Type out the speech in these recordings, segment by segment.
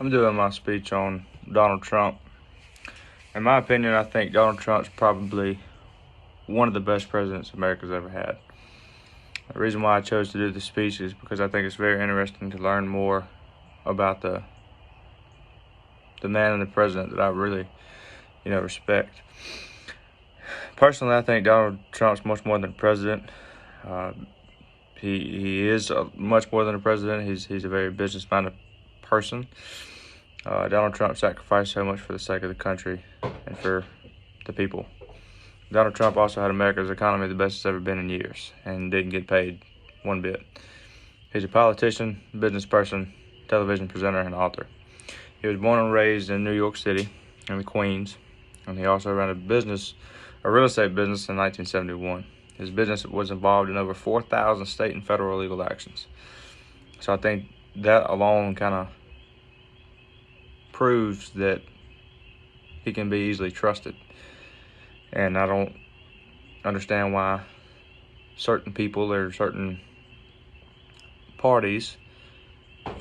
I'm doing my speech on Donald Trump. In my opinion, I think Donald Trump's probably one of the best presidents America's ever had. The reason why I chose to do this speech is because I think it's very interesting to learn more about the man and the president that I really, respect. Personally, I think Donald Trump's much more than a president. Uh, he is much more than a president. He's a very business-minded person. Donald Trump sacrificed so much for the sake of the country and for the people. Donald Trump also had America's economy the best it's ever been in years and didn't get paid one bit. He's a politician, business person, television presenter, and author. He was born and raised in New York City in the Queens, and he also ran a real estate business in 1971. His business was involved in over 4,000 state and federal legal actions. So I think that alone kind of proves that he can be easily trusted. And I don't understand why certain people or certain parties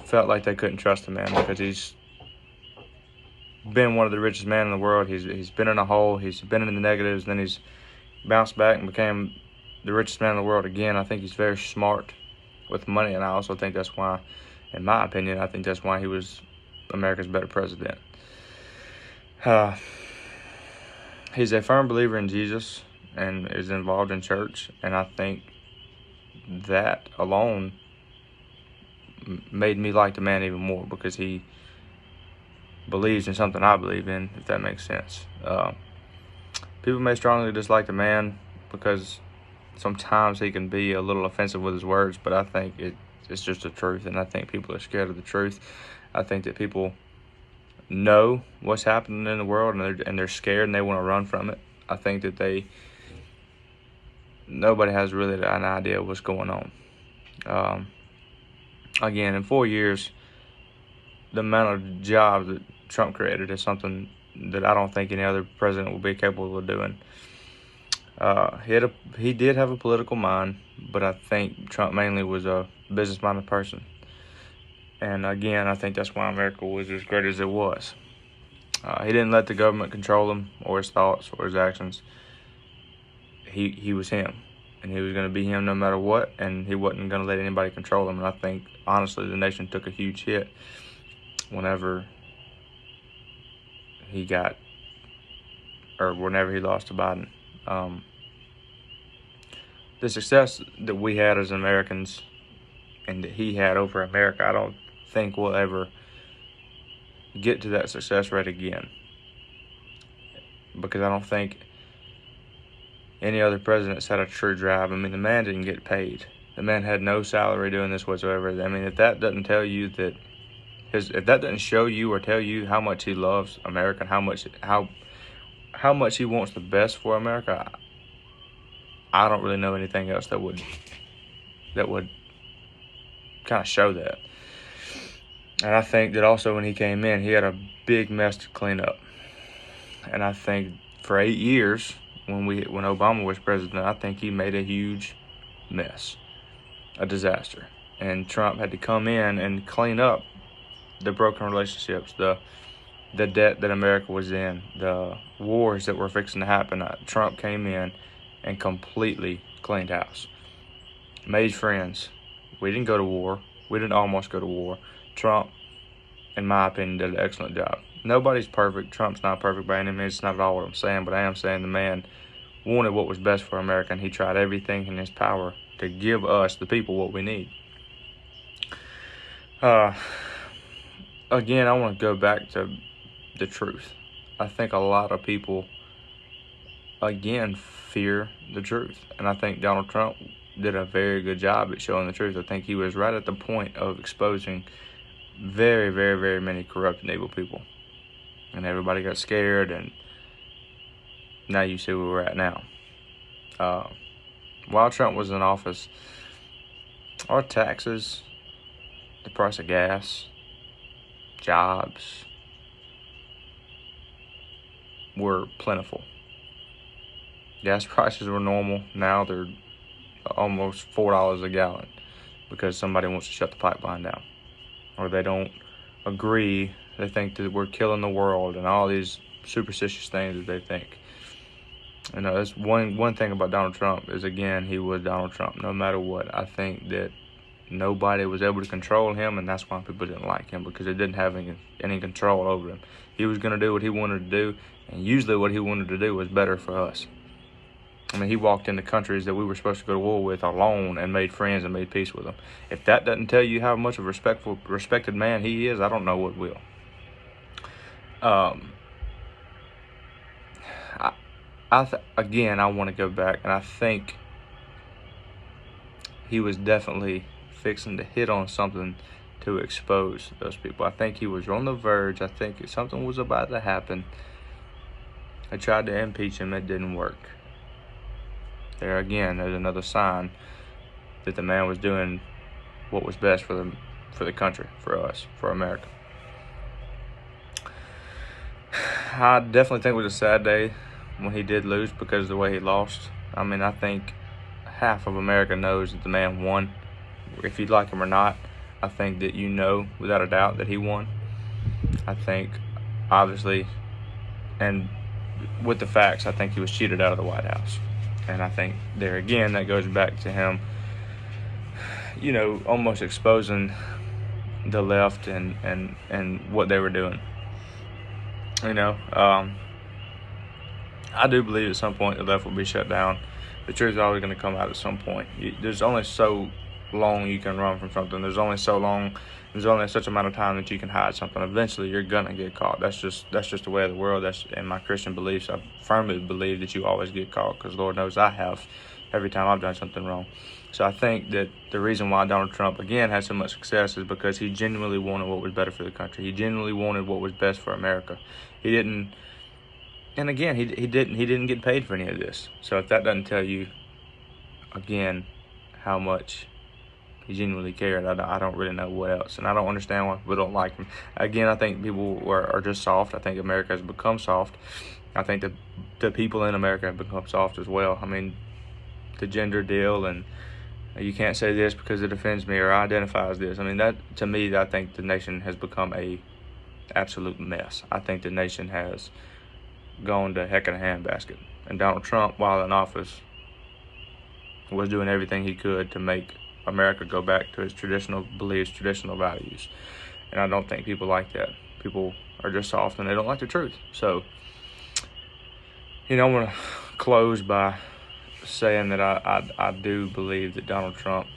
felt like they couldn't trust the man, because he's been one of the richest men in the world. He's been in a hole, he's been in the negatives, then he's bounced back and became the richest man in the world again. I think he's very smart with money, and I also think that's why, in my opinion, I think that's why he was America's better president. He's a firm believer in Jesus and is involved in church, and I think that alone made me like the man even more, because he believes in something I believe in, if that makes sense. People may strongly dislike the man because sometimes he can be a little offensive with his words, but I think it's just the truth, and I think people are scared of the truth. I think that people know what's happening in the world, and they're scared and they want to run from it. I think that nobody has really an idea of what's going on. Again, in 4 years, the amount of jobs that Trump created is something that I don't think any other president will be capable of doing. He did have a political mind, but I think Trump mainly was a business-minded person. And again, I think that's why America was as great as it was. He didn't let the government control him or his thoughts or his actions. He was him, and he was going to be him no matter what, and he wasn't going to let anybody control him. And I think, honestly, the nation took a huge hit whenever whenever he lost to Biden. The success that we had as Americans and that he had over America, I don't think we'll ever get to that success rate again, because I don't think any other president's had a true drive. I mean, the man didn't get paid. The man had no salary doing this whatsoever. I mean, if that doesn't tell you that if that doesn't show you or tell you how much he loves America and how much he wants the best for America, I don't really know anything else that would kind of show that. And I think that also when he came in, he had a big mess to clean up. And I think for 8 years, when Obama was president, I think he made a huge mess, a disaster. And Trump had to come in and clean up the broken relationships, the debt that America was in, the wars that were fixing to happen. Trump came in and completely cleaned house, made friends. We didn't go to war. We didn't almost go to war. Trump, in my opinion, did an excellent job. Nobody's perfect. Trump's not perfect by any means. It's not at all what I'm saying, but I am saying the man wanted what was best for America, and he tried everything in his power to give us, the people, what we need. Again, I want to go back to the truth. I think a lot of people, again, fear the truth, and I think Donald Trump did a very good job at showing the truth. I think he was right at the point of exposing very, very, very many corrupt and evil people, and everybody got scared, and now you see where we're at now. While Trump was in office, our taxes, the price of gas, jobs were plentiful. Gas prices were normal. Now they're almost $4 a gallon because somebody wants to shut the pipeline down, or they don't agree They think that we're killing the world and all these superstitious things that they think. You know, that's one thing about Donald Trump is, again, he was Donald Trump no matter what. I think that nobody was able to control him, and that's why people didn't like him, because they didn't have any control over him. He was going to do what he wanted to do, and usually what he wanted to do was better for us. I mean, he walked into countries that we were supposed to go to war with alone and made friends and made peace with them. If that doesn't tell you how much of a respected man he is, I don't know what will. Again, I want to go back, and I think he was definitely fixing to hit on something to expose those people. I think he was on the verge. I think something was about to happen. I tried to impeach him. It didn't work. There again, there's another sign that the man was doing what was best for the country, for us, for America. I definitely think it was a sad day when he did lose because of the way he lost. I mean, I think half of America knows that the man won. If you like him or not, I think that you know without a doubt that he won. I think, obviously, and with the facts, I think he was cheated out of the White House. And I think there again, that goes back to him, you know, almost exposing the left and what they were doing. You know, I do believe at some point the left will be shut down. The truth is always going to come out at some point. There's only so long you can run from something. There's only such amount of time that you can hide something. Eventually, you're gonna get caught. That's just the way of the world. That's in my Christian beliefs. I firmly believe that you always get caught, because Lord knows I have every time I've done something wrong. So I think that the reason why Donald Trump again had so much success is because he genuinely wanted what was better for the country. He genuinely wanted what was best for America. He didn't. And again, he didn't get paid for any of this. So if that doesn't tell you, again, how much he genuinely cared, I don't really know what else. And I don't understand why people don't like him. Again, I think people are just soft. I think America has become soft. I think that the people in America have become soft as well. I mean, the gender deal, and you can't say this because it offends me or identifies this. I mean, that, to me, I think the nation has become a absolute mess. I think the nation has gone to heck in a handbasket. And Donald Trump, while in office, was doing everything he could to make America go back to its traditional beliefs, traditional values. And I don't think people like that. People are just soft and they don't like the truth. So, you know, I want to close by saying that I do believe that Donald Trump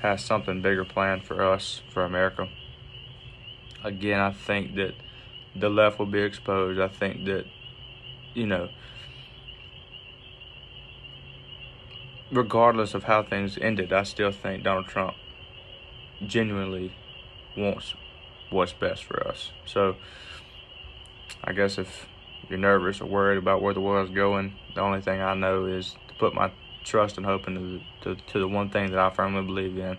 has something bigger planned for us, for America. Again, I think that the left will be exposed. I think that, you know, regardless of how things ended, I still think Donald Trump genuinely wants what's best for us. So I guess if you're nervous or worried about where the world's going, the only thing I know is to put my trust and hope into the one thing that I firmly believe in,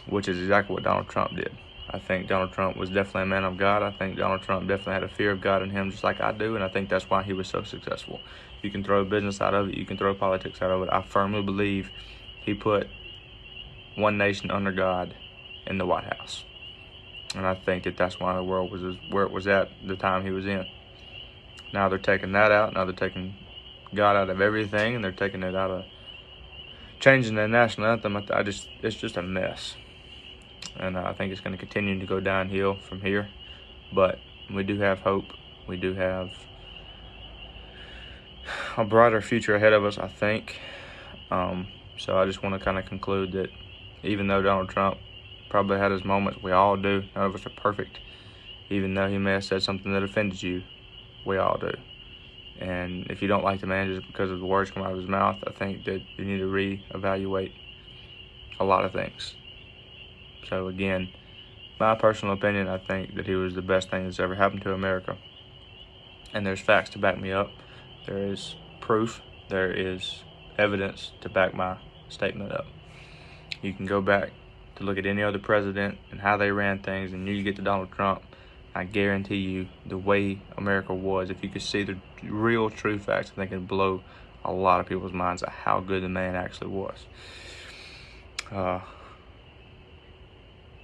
which is exactly what Donald Trump did. I think Donald Trump was definitely a man of God. I think Donald Trump definitely had a fear of God in him, just like I do, and I think that's why he was so successful. You can throw business out of it. You can throw politics out of it. I firmly believe he put one nation under God in the White House. And I think that that's why the world was where it was at the time he was in. Now they're taking that out. Now they're taking God out of everything, and they're taking it out of changing the national anthem. It's just a mess. And I think it's going to continue to go downhill from here. But we do have hope. We do have a brighter future ahead of us, I think. So I just want to kind of conclude that even though Donald Trump probably had his moments, we all do. None of us are perfect. Even though he may have said something that offended you, we all do. And if you don't like the man just because of the words come out of his mouth, I think that you need to reevaluate a lot of things. So again, my personal opinion, I think that he was the best thing that's ever happened to America. And there's facts to back me up. There is proof. There is evidence to back my statement up. You can go back to look at any other president and how they ran things, and you get to Donald Trump. I guarantee you the way America was, if you could see the real true facts, I think it'd blow a lot of people's minds at how good the man actually was.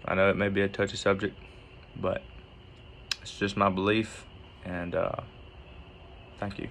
I know it may be a touchy subject, but It's just my belief, and thank you.